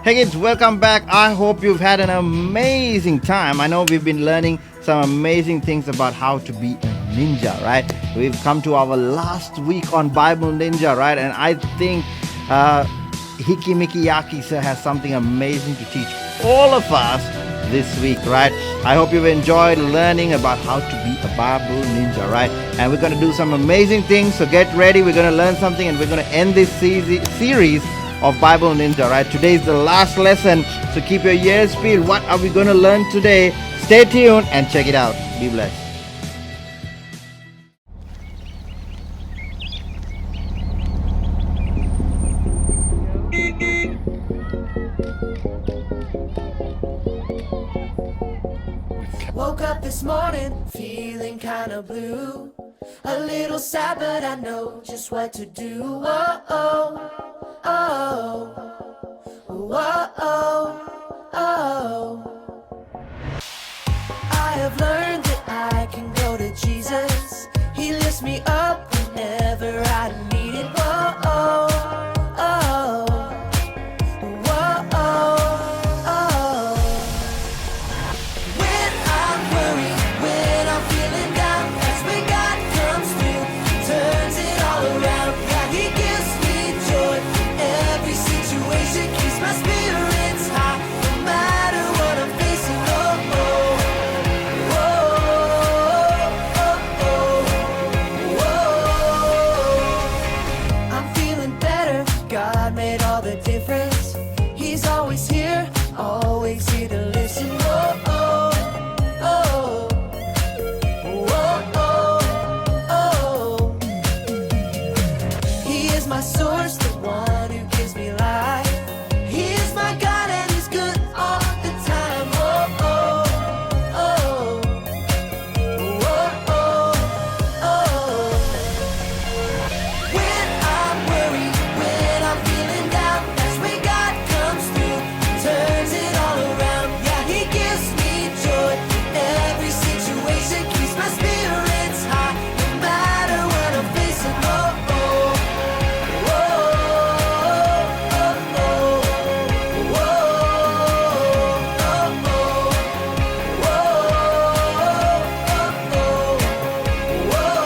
Hey kids, welcome back. I hope you've had an amazing time. I know we've been learning some amazing things about how to be a ninja, right? We've come to our last week on Bible Ninja, right? And I think Hiki Miki Yaki sir has something amazing to teach all of us this week, right? I hope you've enjoyed learning about how to be a Bible ninja, right? And we're going to do some amazing things. So get ready. We're going to learn something and we're going to end this series of Bible Ninja, right? Today is the last lesson, so keep your ears peeled. What are we going to learn today? Stay tuned and check it out. Be blessed. Woke up this morning feeling kinda blue, a little sad, but I know just what to do. Whoa, oh, oh, whoa, oh, oh. I have learned that I can go to Jesus. He lifts me up whenever I need it. Whoa, oh, oh, whoa, oh, oh. When I'm worried, when I'm feeling down, that's when God comes through, turns it all around. Yeah, He gives me joy in every situation, keeps my spirits high, no matter what I'm facing. Oh, oh, whoa, oh, oh, whoa. I'm feeling better, God made all the difference. He's always here to listen. Whoa, oh, oh, whoa, oh, oh. He is my source, the one who gives me life. He is my God and He's good all the time. Whoa, oh, oh, whoa, oh, oh. When I'm worried, when I'm feeling down, that's when God comes through, turns it all around. Yeah, He gives me joy in every situation, keeps my spirits high, no matter what I'm facing. Oh, oh, whoa, oh, oh, whoa, oh, oh, whoa.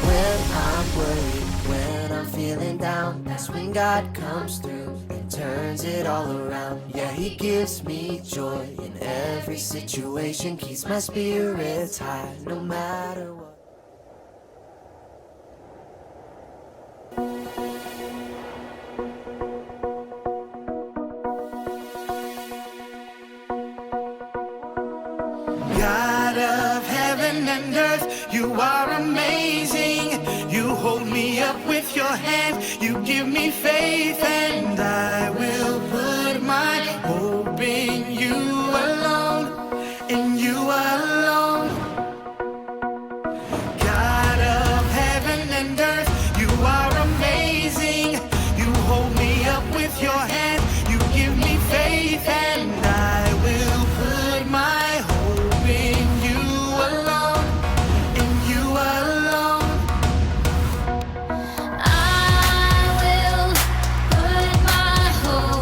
When I'm worried, when I'm feeling down, that's when God comes through and turns it all around. Yeah, He gives me joy in every situation, keeps my spirits high, no matter what. God of heaven and earth, you are amazing. You hold me up with your hand, you give me faith, and I will put my hope in you alone, in you alone. God of heaven and earth, you are amazing. You hold me up with your hand, you give me faith, and I will put my hope in you alone, in you alone. I will put my hope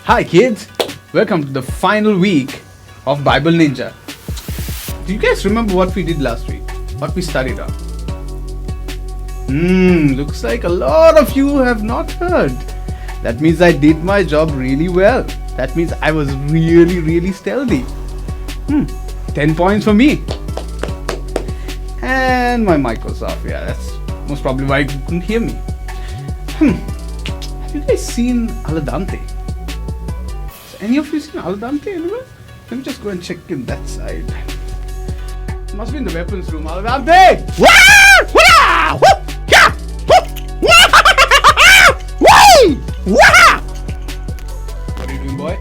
Hi kids, welcome to the final week of Bible Ninja. Do you guys remember what we did last week? What we studied on? Looks like a lot of you have not heard. That means I did my job really well. That means I was really stealthy. 10 points for me. And my mic was off. Yeah, that's most probably why you couldn't hear me. Have you guys seen Aladante? Has any of you seen Aladante anywhere? Let me just go and check in that side. Must be in the weapons room. Aladante! What are you doing, boy?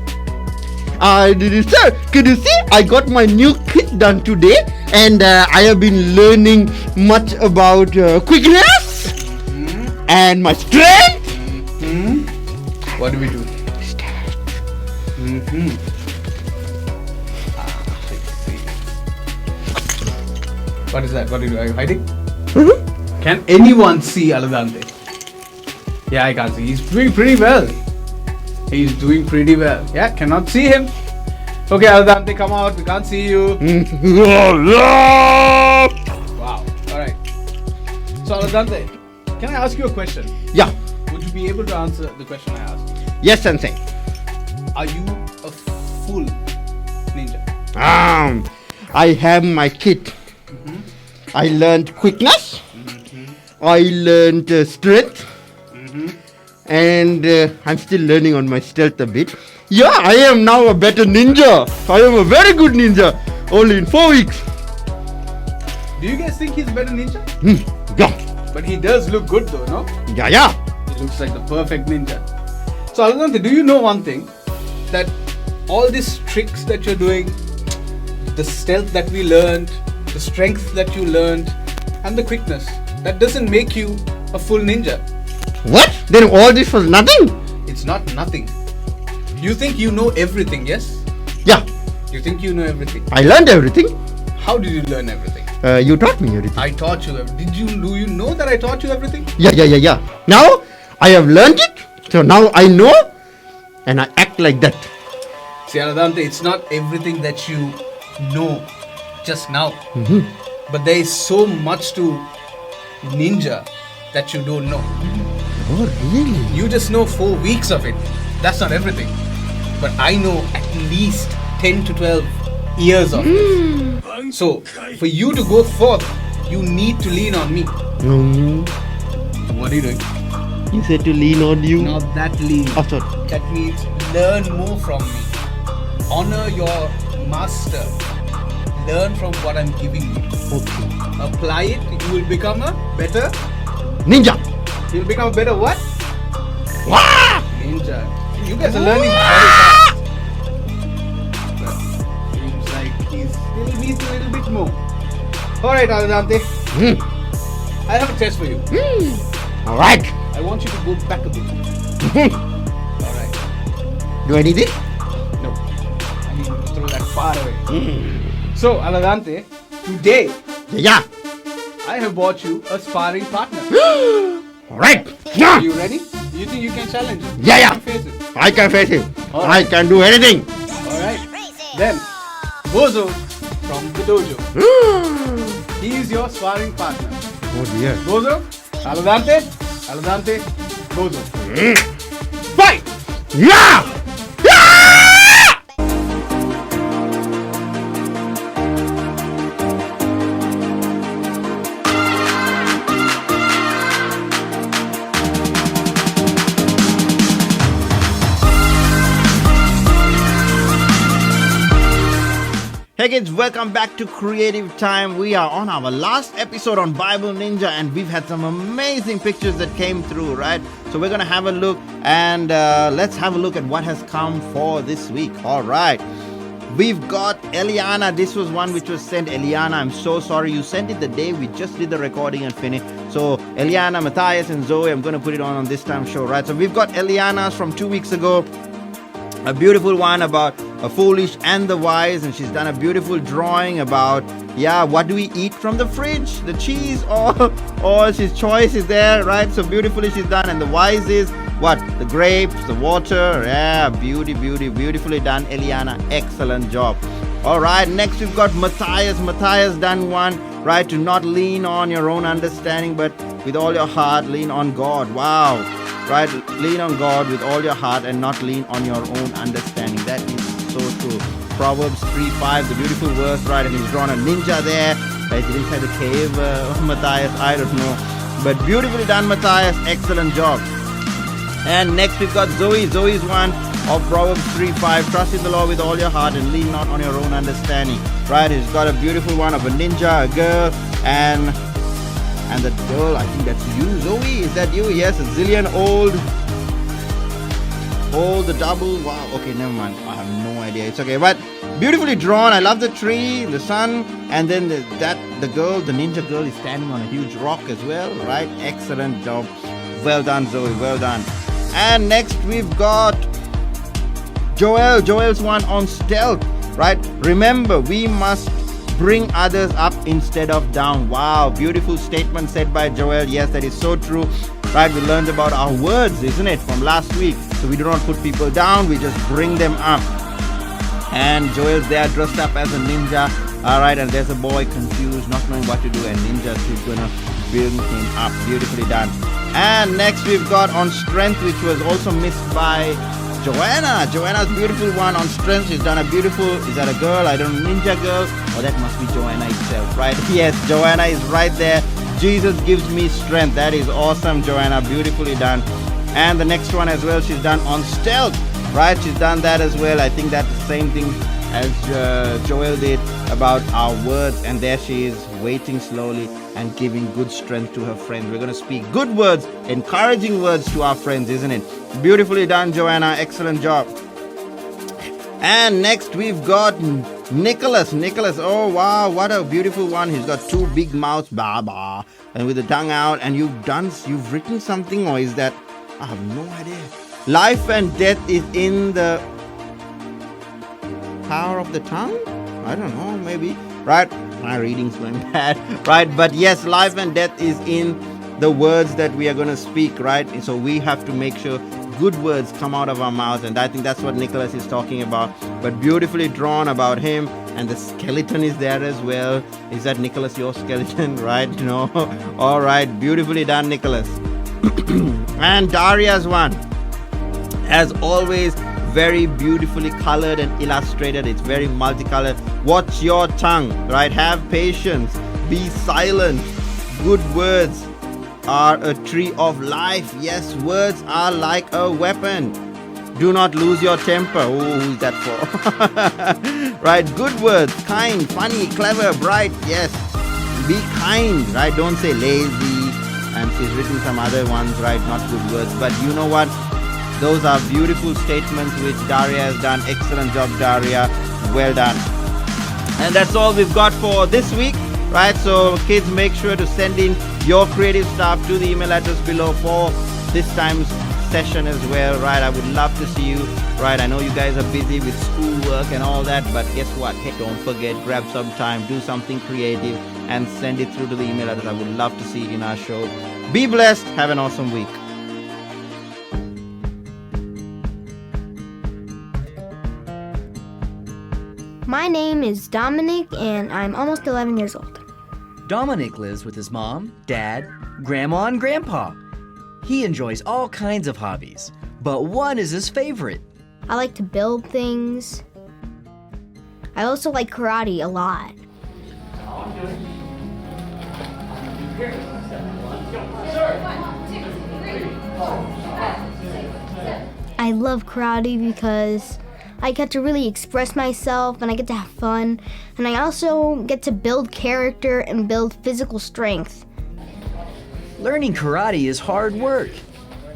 Sir, could you see? I got my new kit done today, and I have been learning much about quickness and my strength. What do we do? Let's see. What is that? What do you do? Are you hiding? Can anyone see Aladante? Yeah, I can't see. He's doing pretty well. He's doing pretty well. Yeah, cannot see him. Okay, Aladante, come out. We can't see you. Wow. Alright. So, Aladante, can I ask you a question? Yeah. Would you be able to answer the question I asked? Yes, Sensei. Are you a full ninja? I have my kit. I learned quickness. I learned strength. And I'm still learning on my stealth a bit. Yeah, I am now a better ninja. I am a very good ninja. Only in 4 weeks. Do you guys think he's a better ninja? Yeah. But he does look good though, no? Yeah. He looks like the perfect ninja. So Aladante, do you know one thing? That all these tricks that you're doing, the stealth that we learned, the strength that you learned, and the quickness, that doesn't make you a full ninja. What? Then all this was nothing? It's not nothing. You think you know everything, yes? Yeah. You think you know everything. I learned everything. How did you learn everything? You taught me everything. I taught you. Do you know that I taught you everything? Yeah. Now I have learned it. So now I know, and I act like that. See, Aladante, it's not everything that you know just now. But there is so much to ninja that you don't know. Oh, really? You just know 4 weeks of it. That's not everything. But I know at least 10 to 12 years of it. So, for you to go forth, you need to lean on me. What are you doing? You said to lean on you. Not that lean. Oh, sorry. That means learn more from me. Honor your master. Learn from what I'm giving you. Okay. Apply it, you will become a better. Ninja. You'll become a better what? Wah! Ninja. You guys are learning very fast. But seems like he still needs a little bit more. Alright, Aladante. I have a test for you. Alright. I want you to go back a bit. Alright. Do I need it? No. I need to throw that far away. So, Aladante, today Yeah. I have bought you a sparring partner. Alright. Are you ready? Do you think you can challenge him? Yeah. You can face it. I can face him. Alright. I can do anything. Alright. Then, Bozo from the dojo. He is your sparring partner. Oh dear. Bozo, Aladante, Bozo. Fight! Yeah! Hey kids, welcome back to Creative Time. We are on our last episode on Bible Ninja and we've had some amazing pictures that came through, right? So we're going to have a look and let's have a look at what has come for this week. All right. We've got Eliana. This was one which was sent. Eliana, I'm so sorry. You sent it the day we just did the recording and finished. So Eliana, Matthias and Zoe, I'm going to put it on this time show, right? So we've got Eliana's from 2 weeks ago. A beautiful one about a foolish and the wise, and she's done a beautiful drawing about what do we eat from the fridge, the cheese or she's choice is there, right? So beautifully she's done. And the wise is what? The grapes, the water. Yeah, beautifully done, Eliana. Excellent job. All right, next we've got Matthias. Matthias done one, right? To not lean on your own understanding, but with all your heart, lean on God. Wow, right? Lean on God with all your heart and not lean on your own understanding. That is so true. Proverbs 3:5, the beautiful verse, right? And he's drawn a ninja there. Right? Inside the cave, Matthias, I don't know. But beautifully done, Matthias. Excellent job. And next we've got Zoe. Zoe's one of Proverbs 3:5. Trust in the Lord with all your heart and lean not on your own understanding. Right? He's got a beautiful one of a ninja, a girl, and the girl, I think that's you, Zoe. Is that you? Yes, a zillion old, the double. Wow. Okay, never mind. I have no idea. It's okay. But beautifully drawn. I love the tree, the sun, and then the girl, the ninja girl, is standing on a huge rock as well. Right? Excellent job. Well done, Zoe. Well done. And next we've got Joel. Joel's one on stealth. Right? Remember, we must bring others up instead of down. Wow, beautiful statement said by Joel. Yes, that is so true. Right, we learned about our words, isn't it, from last week. So we do not put people down, we just bring them up. And Joel's there dressed up as a ninja. All right, and there's a boy confused, not knowing what to do, and ninja is gonna bring him up. Beautifully done. And next we've got on strength, which was also missed by Joanna. Joanna's beautiful one on strength. She's done a beautiful, is that a girl? I don't know, ninja girl. Oh, that must be Joanna itself, right? Yes, Joanna is right there. Jesus gives me strength. That is awesome, Joanna. Beautifully done. And the next one as well, she's done on stealth, right? She's done that as well. I think that's the same thing as Joel did about our words. And there she is, waiting slowly and giving good strength to her friends. We're going to speak good words, encouraging words to our friends, isn't it? Beautifully done, Joanna. Excellent job. And next we've got Nicholas. Nicholas, oh wow, what a beautiful one. He's got two big mouths, bah, and with the tongue out. And you've written something, or is that, I have no idea. Life and death is in the power of the tongue? I don't know, maybe. Right? My reading's going bad. Right? But yes, life and death is in the words that we are going to speak, right? And so we have to make sure good words come out of our mouths, and I think that's what Nicholas is talking about. But beautifully drawn about him, and the skeleton is there as well. Is that, Nicholas, your skeleton? Right? No. All right, beautifully done, Nicholas. And Daria's one, as always, very beautifully colored and illustrated. It's very multicolored. Watch your tongue, right? Have patience, be silent. Good words are a tree of life. Yes, words are like a weapon. Do not lose your temper. Oh, who's that for? Right, good words, kind, funny, clever, bright. Yes, be kind, right? Don't say lazy. And she's written some other ones, right? Not good words, but you know what? Those are beautiful statements which Daria has done. Excellent job, Daria. Well done. And that's all we've got for this week. Right, so kids, make sure to send in your creative stuff to the email address below for this time's session as well. Right, I would love to see you. Right, I know you guys are busy with schoolwork and all that, but guess what? Hey, don't forget, grab some time, do something creative, and send it through to the email address. I would love to see it in our show. Be blessed. Have an awesome week. My name is Dominic, and I'm almost 11 years old. Dominic lives with his mom, dad, grandma, and grandpa. He enjoys all kinds of hobbies, but one is his favorite. I like to build things. I also like karate a lot. I love karate because I get to really express myself, and I get to have fun, and I also get to build character and build physical strength. Learning karate is hard work.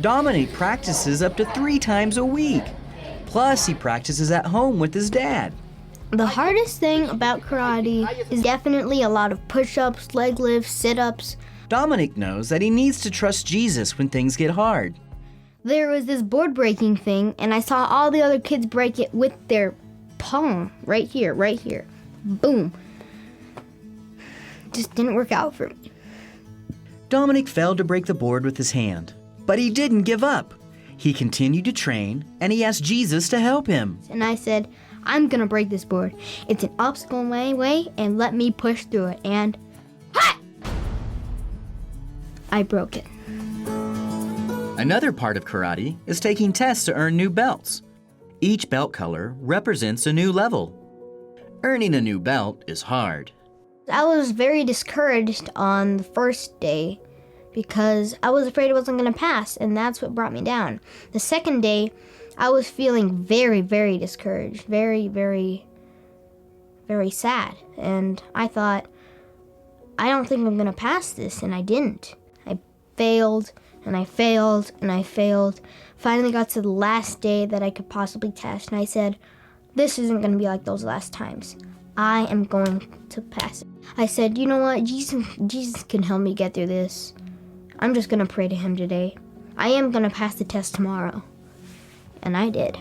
Dominic practices up to 3 times a week. Plus, he practices at home with his dad. The hardest thing about karate is definitely a lot of push-ups, leg lifts, sit-ups. Dominic knows that he needs to trust Jesus when things get hard. There was this board breaking thing, and I saw all the other kids break it with their palm. Right here. Boom. Just didn't work out for me. Dominic failed to break the board with his hand, but he didn't give up. He continued to train, and he asked Jesus to help him. And I said, I'm gonna break this board. It's an obstacle in my way, and let me push through it. And ha! I broke it. Another part of karate is taking tests to earn new belts. Each belt color represents a new level. Earning a new belt is hard. I was very discouraged on the first day because I was afraid I wasn't gonna pass, and that's what brought me down. The second day, I was feeling very, very discouraged, very, very, very sad. And I thought, I don't think I'm gonna pass this, and I didn't. I failed, and I failed, and I failed. Finally got to the last day that I could possibly test, and I said, this isn't gonna be like those last times. I am going to pass it. I said, you know what, Jesus can help me get through this. I'm just gonna pray to him today. I am gonna pass the test tomorrow. And I did.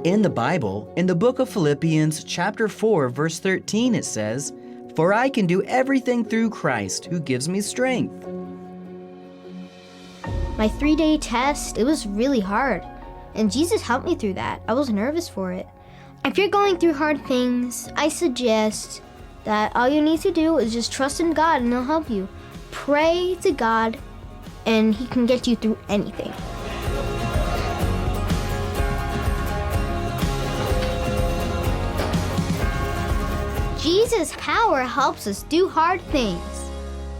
In the Bible, in the book of Philippians chapter 4, verse 13, it says, "For I can do everything through Christ who gives me strength." My 3-day test, it was really hard. And Jesus helped me through that. I was nervous for it. If you're going through hard things, I suggest that all you need to do is just trust in God and he'll help you. Pray to God and he can get you through anything. Jesus' power helps us do hard things.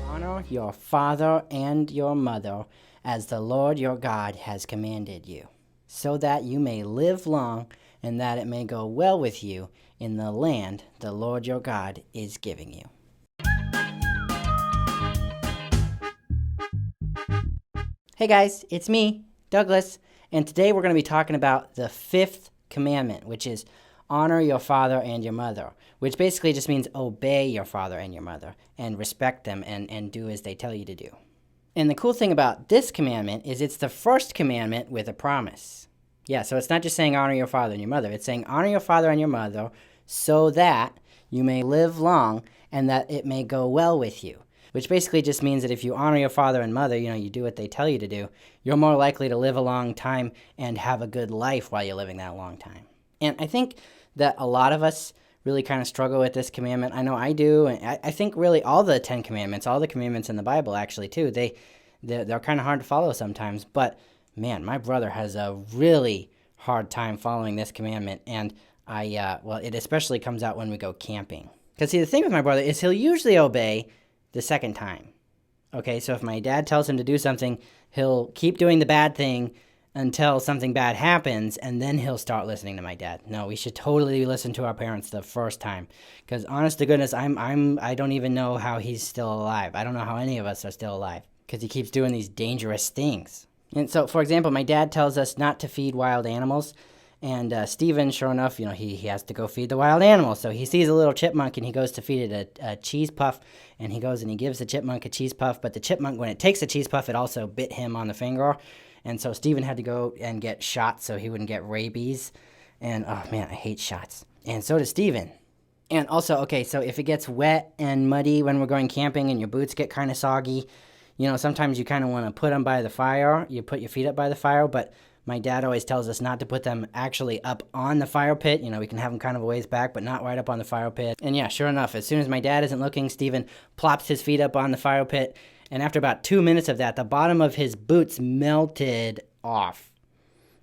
Honor your father and your mother as the Lord your God has commanded you, so that you may live long and that it may go well with you in the land the Lord your God is giving you. Hey guys, it's me, Douglas, and today we're going to be talking about the 5th commandment, which is honor your father and your mother, which basically just means obey your father and your mother and respect them and do as they tell you to do. And the cool thing about this commandment is it's the first commandment with a promise. Yeah, so it's not just saying honor your father and your mother. It's saying honor your father and your mother so that you may live long and that it may go well with you. Which basically just means that if you honor your father and mother, you do what they tell you to do, you're more likely to live a long time and have a good life while you're living that long time. And I think that a lot of us really kind of struggle with this commandment. I know I do, and I think really all the 10 commandments, all the commandments in the Bible actually too, they're kind of hard to follow sometimes. But man, my brother has a really hard time following this commandment, and it especially comes out when we go camping. Because see, the thing with my brother is he'll usually obey the second time. Okay, so if my dad tells him to do something, he'll keep doing the bad thing until something bad happens, and then he'll start listening to my dad. No, we should totally listen to our parents the first time. Because honest to goodness, I don't even know how he's still alive. I don't know how any of us are still alive. Because he keeps doing these dangerous things. And so, for example, my dad tells us not to feed wild animals. And Steven, sure enough, he has to go feed the wild animals. So he sees a little chipmunk and he goes to feed it a cheese puff. And he goes and he gives the chipmunk a cheese puff. But the chipmunk, when it takes the cheese puff, it also bit him on the finger. And so Steven had to go and get shots so he wouldn't get rabies. And oh man, I hate shots. And so does Steven. And also, okay, so if it gets wet and muddy when we're going camping and your boots get kind of soggy, sometimes you kind of want to put them by the fire. You put your feet up by the fire, but my dad always tells us not to put them actually up on the fire pit. We can have them kind of a ways back, but not right up on the fire pit. And yeah, sure enough, as soon as my dad isn't looking, Steven plops his feet up on the fire pit. And after about 2 minutes of that, the bottom of his boots melted off.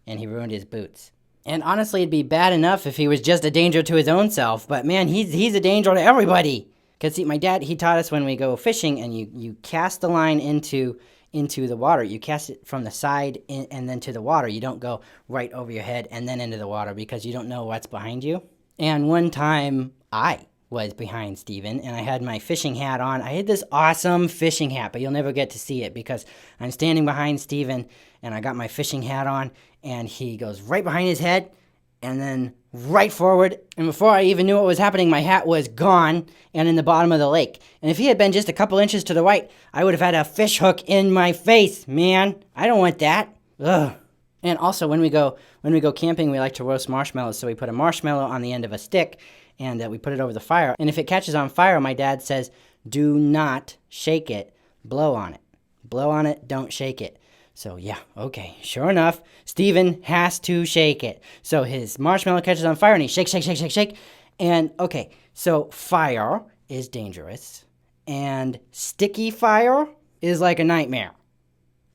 And he ruined his boots. And honestly, it'd be bad enough if he was just a danger to his own self. But man, he's a danger to everybody. Because see, my dad, he taught us when we go fishing and you cast the line into the water. You cast it from the side and then to the water. You don't go right over your head and then into the water because you don't know what's behind you. And one time I was behind Steven and I had my fishing hat on. I had this awesome fishing hat, but you'll never get to see it because I'm standing behind Steven and I got my fishing hat on and he goes right behind his head and then right forward. And before I even knew what was happening, my hat was gone and in the bottom of the lake. And if he had been just a couple inches to the right, I would have had a fish hook in my face, man. I don't want that. Ugh. And also, when we go camping, we like to roast marshmallows. So we put a marshmallow on the end of a stick and we put it over the fire. And if it catches on fire, my dad says, do not shake it. Blow on it. Blow on it, don't shake it. So yeah, okay, sure enough, Steven has to shake it. So his marshmallow catches on fire and he shake, shake, shake, shake, shake. And okay, so fire is dangerous and sticky fire is like a nightmare.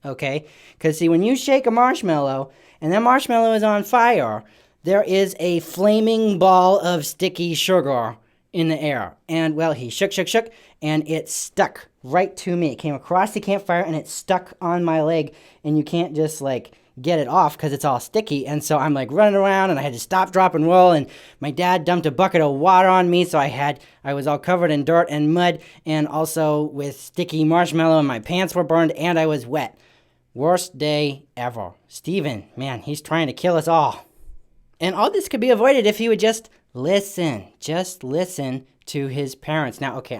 Okay, because see, when you shake a marshmallow and that marshmallow is on fire, there is a flaming ball of sticky sugar in the air. And well, he shook, and it stuck right to me. It came across the campfire and it stuck on my leg, and you can't just like get it off because it's all sticky. And so I'm like running around and I had to stop, drop, and roll, and my dad dumped a bucket of water on me, so I was all covered in dirt and mud and also with sticky marshmallow, and my pants were burned and I was wet. Worst day ever. Steven, man, he's trying to kill us all. And all this could be avoided if he would just listen to his parents. Now, okay,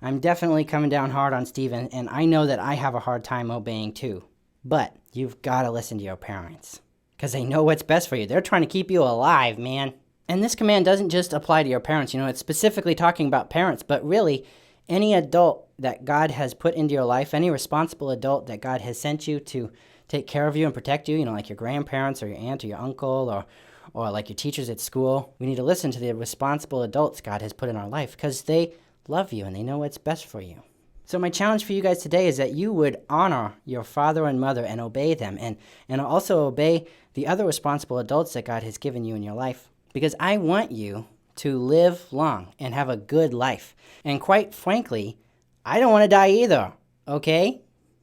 I'm definitely coming down hard on Steven, and I know that I have a hard time obeying too. But you've got to listen to your parents, because they know what's best for you. They're trying to keep you alive, man. And this command doesn't just apply to your parents. It's specifically talking about parents, but really any adult that God has put into your life, any responsible adult that God has sent you to take care of you and protect you, like your grandparents or your aunt or your uncle or like your teachers at school. We need to listen to the responsible adults God has put in our life because they love you and they know what's best for you. So my challenge for you guys today is that you would honor your father and mother and obey them, and also obey the other responsible adults that God has given you in your life, because I want you to live long and have a good life. And quite frankly, I don't want to die either, okay?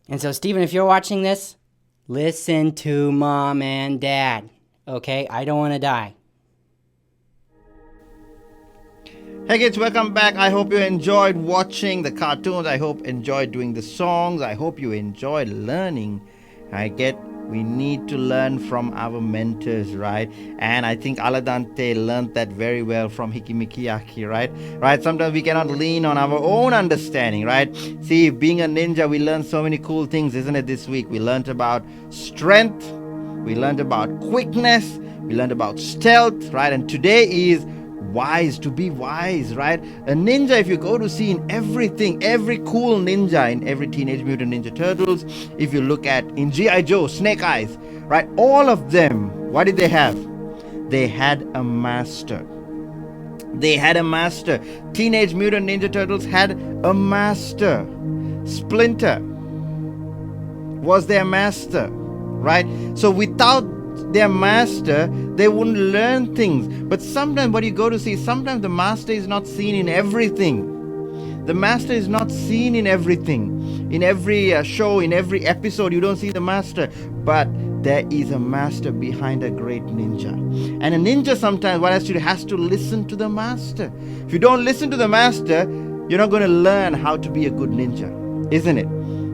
And so Steven, if you're watching this, listen to Mom and Dad. Okay, I don't want to die. Hey kids, welcome back. I hope you enjoyed watching the cartoons. I hope you enjoyed doing the songs. I hope you enjoyed learning. We need to learn from our mentors, right? And I think Aladante learned that very well from Hikimikiyaki, right? Right? Sometimes we cannot lean on our own understanding, right? See, being a ninja, we learned so many cool things, isn't it, this week? We learned about strength. We learned about quickness. We learned about stealth, right? And today is wise, to be wise, right? A ninja, if you go to see in everything, every cool ninja in every Teenage Mutant Ninja Turtles, if you look at in G.I. Joe, Snake Eyes, right? All of them, what did they have? They had a master. They had a master. Teenage Mutant Ninja Turtles had a master. Splinter was their master, right? So without their master, they wouldn't learn things. But sometimes what you go to see, sometimes the master is not seen in everything. The master is not seen in everything. In every show, in every episode, you don't see the master. But there is a master behind a great ninja. And a ninja sometimes, what has to listen to the master. If you don't listen to the master, you're not going to learn how to be a good ninja, isn't it?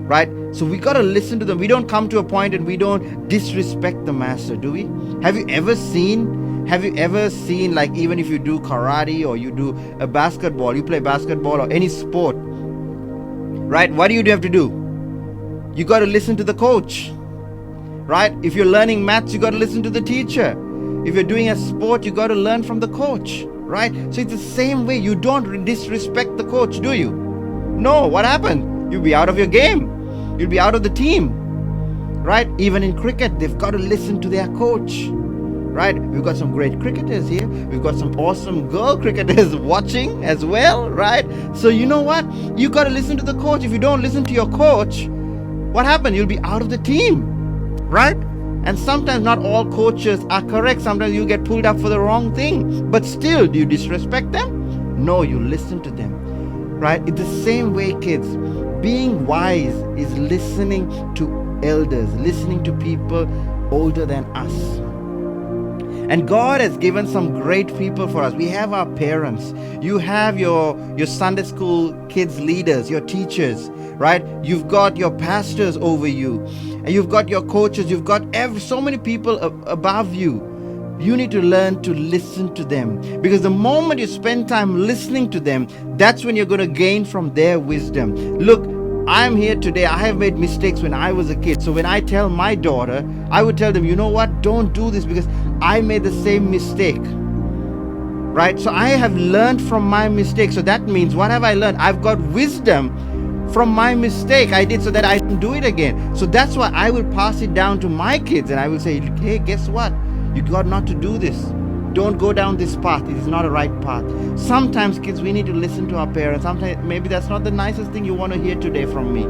Right? So we got to listen to them. We don't come to a point and we don't disrespect the master, do we? Have you ever seen, like, even if you do karate or you do a basketball, you play basketball or any sport, right? What do you have to do? You got to listen to the coach, right? If you're learning maths, you got to listen to the teacher. If you're doing a sport, you got to learn from the coach, right? So it's the same way. You don't disrespect the coach, do you? No. What happened? You'll be out of your game. You'll be out of the team, right? Even in cricket, they've got to listen to their coach, right? We've got some great cricketers here. We've got some awesome girl cricketers watching as well, right? So you know what? You got to listen to the coach. If you don't listen to your coach, what happened? You'll be out of the team, right? And sometimes not all coaches are correct. Sometimes you get pulled up for the wrong thing. But still, do you disrespect them? No, you listen to them, right? It's the same way, kids. Being wise is listening to elders, listening to people older than us. And God has given some great people for us. We have our parents. You have your Sunday school kids leaders, your teachers, right? You've got your pastors over you. And you've got your coaches. You've got so many people above you. You need to learn to listen to them, because the moment you spend time listening to them, that's when you're going to gain from their wisdom. Look, I'm here today. I have made mistakes when I was a kid. So when I tell my daughter, I would tell them, you know what? Don't do this, because I made the same mistake. Right? So I have learned from my mistakes. So that means, what have I learned? I've got wisdom from my mistake I did so that I don't do it again. So that's why I will pass it down to my kids, and I will say, hey, guess what? You got not to do this. Don't go down this path. It is not a right path. Sometimes, kids, we need to listen to our parents. Sometimes maybe that's not the nicest thing you want to hear today from me.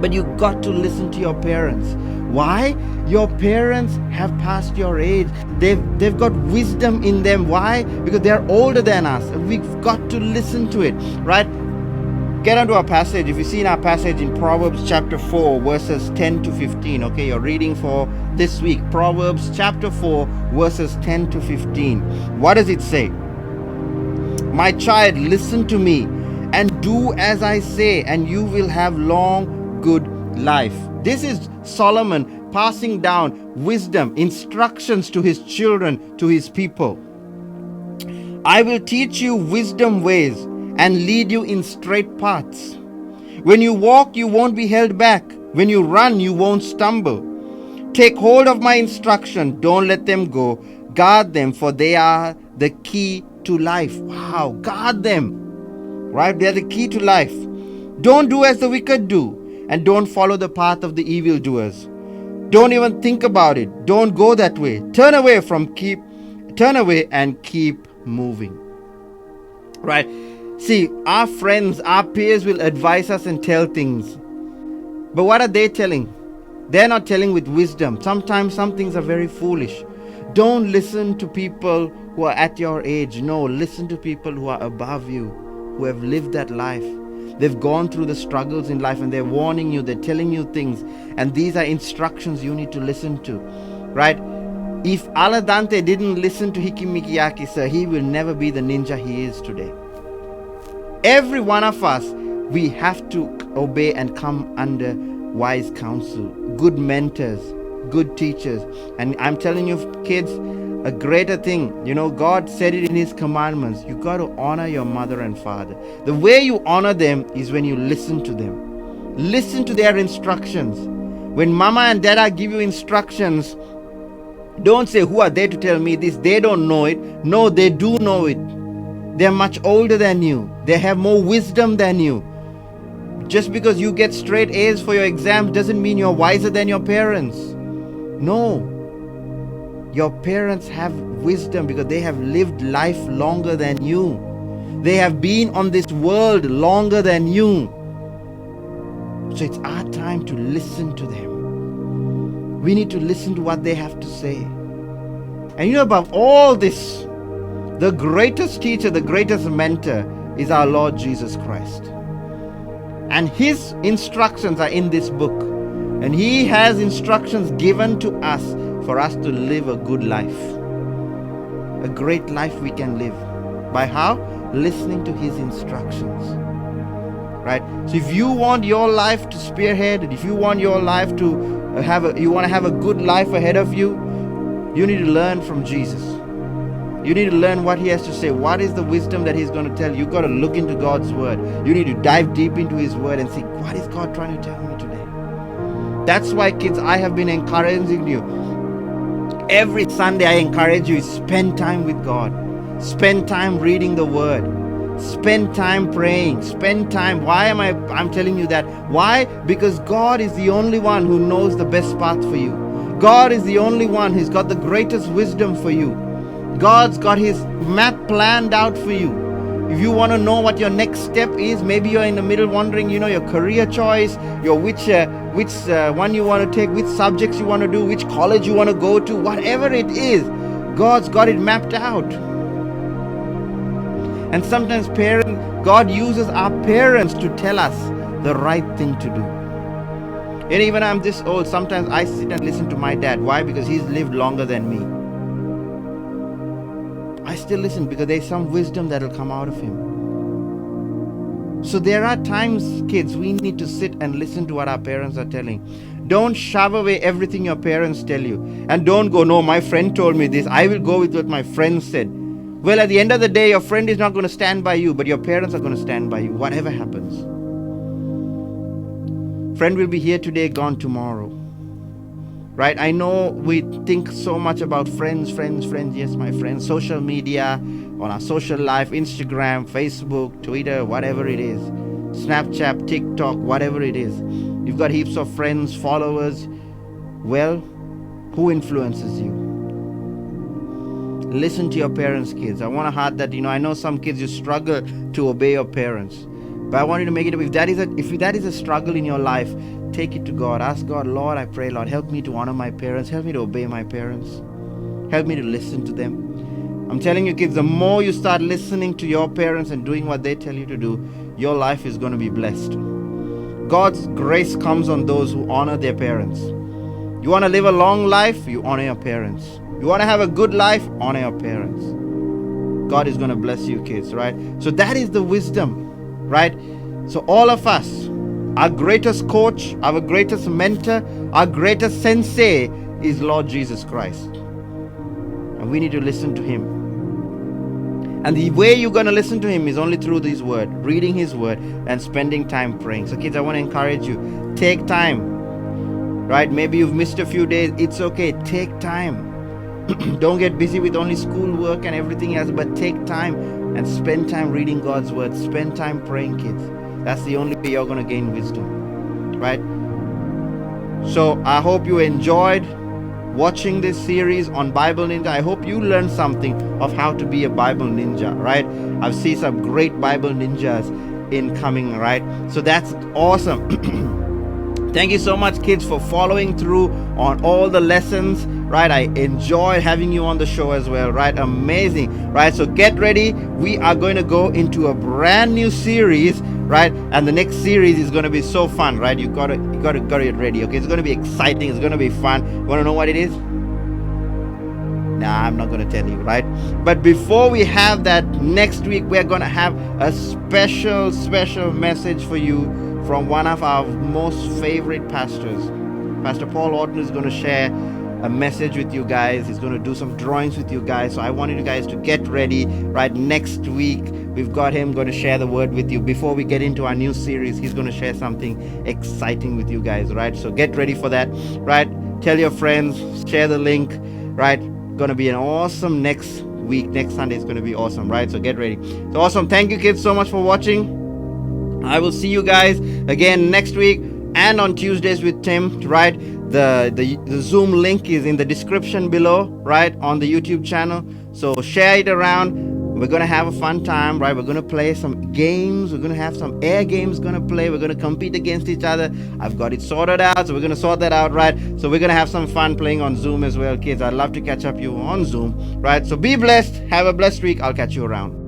But you got to listen to your parents. Why? Your parents have passed your age. They've got wisdom in them. Why? Because they're older than us. And we've got to listen to it, right? Get onto our passage. If you see in our passage in Proverbs chapter 4, verses 10 to 15. Okay, you're reading for this week. Proverbs chapter 4, verses 10 to 15. What does it say? My child, listen to me and do as I say, and you will have long, good life. This is Solomon passing down wisdom, instructions to his children, to his people. I will teach you wisdom ways and lead you in straight paths. When you walk, you won't be held back. When you run, you won't stumble. Take hold of my instruction. Don't let them go. Guard them, for they are the key to life. Wow, guard them. Right? They're the key to life. Don't do as the wicked do, and don't follow the path of the evildoers. Don't even think about it. Don't go that way. Turn away and keep moving. Right? See, our friends, our peers will advise us and tell things. But what are they telling? They're not telling with wisdom. Sometimes some things are very foolish. Don't listen to people who are at your age. No, listen to people who are above you, who have lived that life. They've gone through the struggles in life, and they're warning you, they're telling you things. And these are instructions you need to listen to. Right? If Aladante didn't listen to Hikimikiyaki, sir, he will never be the ninja he is today. Every one of us, we have to obey and come under wise counsel, good mentors, good teachers. And I'm telling you, kids, a greater thing, God said it in his commandments. You got to honor your mother and father. The way you honor them is when you listen to them. Listen to their instructions. When mama and dada give you instructions, don't say, who are they to tell me this? They don't know it. No, they do know it. They're much older than you. They have more wisdom than you. Just because you get straight A's for your exams doesn't mean you're wiser than your parents. No. Your parents have wisdom because they have lived life longer than you. They have been on this world longer than you. So it's our time to listen to them. We need to listen to what they have to say. And above all this, the greatest teacher, the greatest mentor is our Lord Jesus Christ. And his instructions are in this book. And he has instructions given to us for us to live a good life. A great life we can live. By how? Listening to his instructions. Right? So if you want your life to spearhead, if you want your life to you want to have a good life ahead of you, you need to learn from Jesus. You need to learn what he has to say. What is the wisdom that he's going to tell you? You've got to look into God's word. You need to dive deep into his word and see, what is God trying to tell me today? That's why, kids, I have been encouraging you. Every Sunday I encourage you, spend time with God. Spend time reading the word. Spend time praying. Spend time. Why am I'm telling you that? Why? Because God is the only one who knows the best path for you. God is the only one who's got the greatest wisdom for you. God's got his map planned out for you. If you want to know what your next step is, maybe you're in the middle wondering, your career choice, your which one you want to take, which subjects you want to do, which college you want to go to, whatever it is, God's got it mapped out. And sometimes God uses our parents to tell us the right thing to do. And even I'm this old, sometimes I sit and listen to my dad. Why? Because he's lived longer than me. I still listen because there's some wisdom that'll come out of him. So there are times, kids, we need to sit and listen to what our parents are telling. Don't shove away everything your parents tell you. And don't go, no, my friend told me this. I will go with what my friend said. Well, at the end of the day, your friend is not going to stand by you, but your parents are going to stand by you, whatever happens. Friend will be here today, gone tomorrow. Right? I know we think so much about friends. Yes, my friends. Social media, on our social life, Instagram, Facebook, Twitter, whatever it is. Snapchat, TikTok, whatever it is. You've got heaps of friends, followers. Well, who influences you? Listen to your parents, kids. I want to heart that, I know some kids, you struggle to obey your parents. But I want you to make it, if that is a struggle in your life, take it to God. Ask God, Lord, I pray, Lord, help me to honor my parents. Help me to obey my parents. Help me to listen to them. I'm telling you, kids, the more you start listening to your parents and doing what they tell you to do, your life is going to be blessed. God's grace comes on those who honor their parents. You want to live a long life? You honor your parents. You want to have a good life? Honor your parents. God is going to bless you, kids, right? So that is the wisdom, right? So all of us, our greatest coach, our greatest mentor, our greatest sensei is Lord Jesus Christ. And we need to listen to Him. And the way you're going to listen to Him is only through His Word, reading His Word and spending time praying. So kids, I want to encourage you, take time, right? Maybe you've missed a few days. It's okay. Take time. Don't get busy with only school work and everything else, but take time and spend time reading God's Word. Spend time praying, kids. That's the only way you're going to gain wisdom, right? So I hope you enjoyed watching this series on Bible Ninja. I hope you learned something of how to be a Bible ninja, right? I've seen some great Bible ninjas incoming, right? So that's awesome. Thank you so much, kids, for following through on all the lessons, right? I enjoyed having you on the show as well, right? Amazing, right? So get ready. We are going to go into a brand new series, right? And the next series is going to be so fun, right? You got to get ready, okay? It's going to be exciting. It's going to be fun. You want to know what it is? Nah, I'm not going to tell you, right? But before we have that, next week we're going to have a special message for you from one of our most favorite pastors. Pastor Paul Orton is going to share a message with you guys. He's going to do some drawings with you guys. So I wanted you guys to get ready, right? Next week, we've got him going to share the word with you. Before we get into our new series, he's going to share something exciting with you guys, right? So get ready for that, right? Tell your friends, share the link, right? Going to be an awesome next week. Next Sunday is going to be awesome, right? So get ready. So awesome. Thank you, kids, so much for watching. I will see you guys again next week and on Tuesdays with Tim, right? The Zoom link is in the description below, right, on the YouTube channel. So share it around. We're going to have a fun time, right? We're going to play some games. We're going to have some air games going to play. We're going to compete against each other. I've got it sorted out, so we're going to sort that out, right? So we're going to have some fun playing on Zoom as well, kids. I'd love to catch up you on Zoom, right? So be blessed. Have a blessed week. I'll catch you around.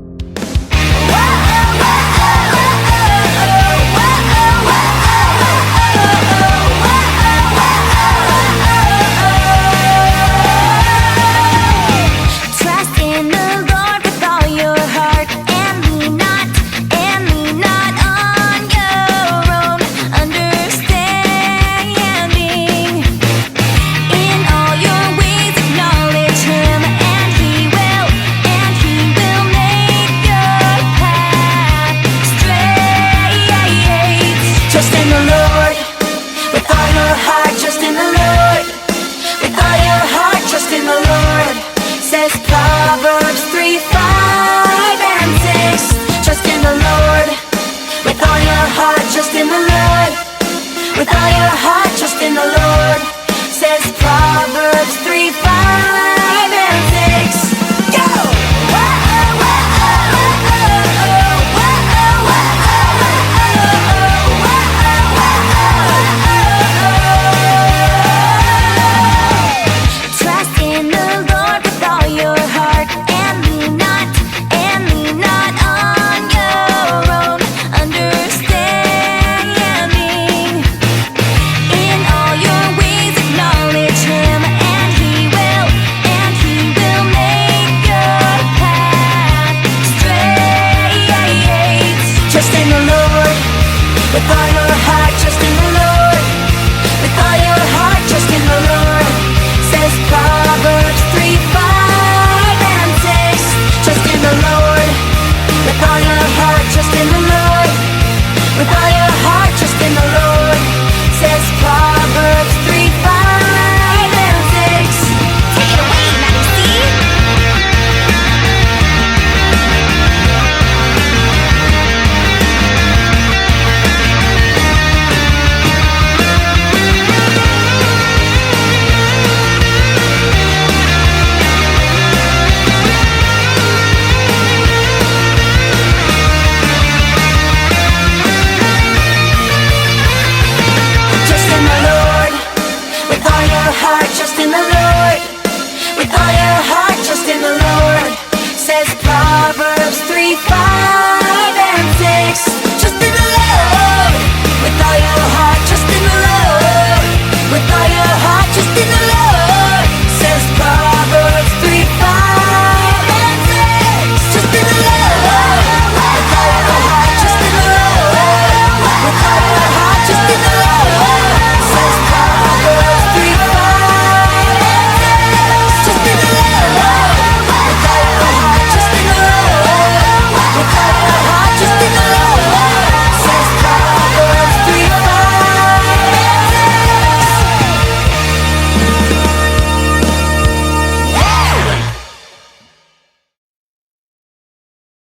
Trust in the Lord with all your heart, and lean not on your own understanding. In all your ways acknowledge Him, and He will make your path straight. Trust in the Lord with all your heart. Trust in the Lord with all your heart. Trust in the Lord, says Proverbs 3, 5, and 6. Trust in the Lord with all your heart. Trust in the Lord with all your heart. Trust in the Lord, says Proverbs 3, 5.